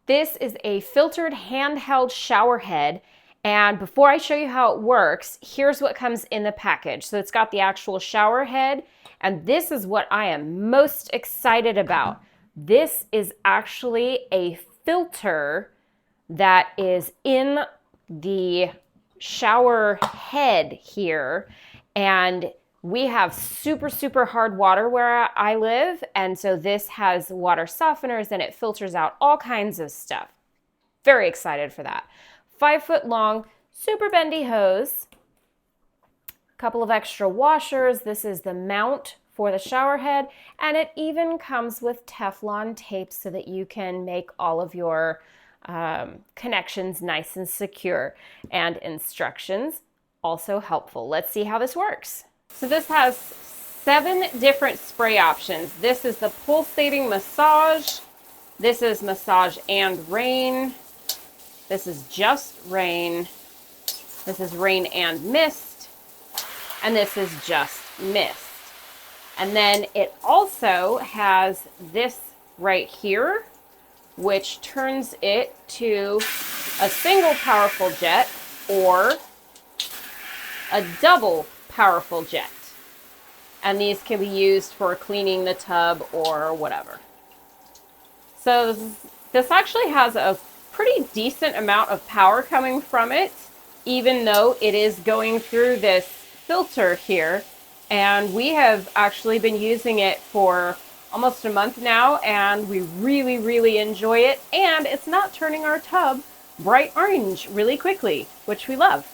This is a filtered handheld shower head. And before I show you how it works, here's what comes in the package. So it's got the actual shower head, and this is what I am most excited about. This is actually a filter that is in the shower head here, and we have super hard water where I live, and so this has water softeners and it filters out all kinds of stuff. Very excited for that. 5-foot long, super bendy hose, a couple of extra washers. This is the mount for the shower head, and it even comes with Teflon tape so that you can make all of your connections nice and secure, and instructions also helpful. Let's see how this works. So this has 7 different spray options. This is the pulsating massage. This is massage and rain. This is just rain. This is rain and mist. And this is just mist. And then it also has this right here, which turns it to a single powerful jet or a double powerful jet. And these can be used for cleaning the tub or whatever. So this actually has a pretty decent amount of power coming from it, even though it is going through this filter here. And we have actually been using it for almost a month now, and we really enjoy it. And it's not turning our tub bright orange really quickly, which we love.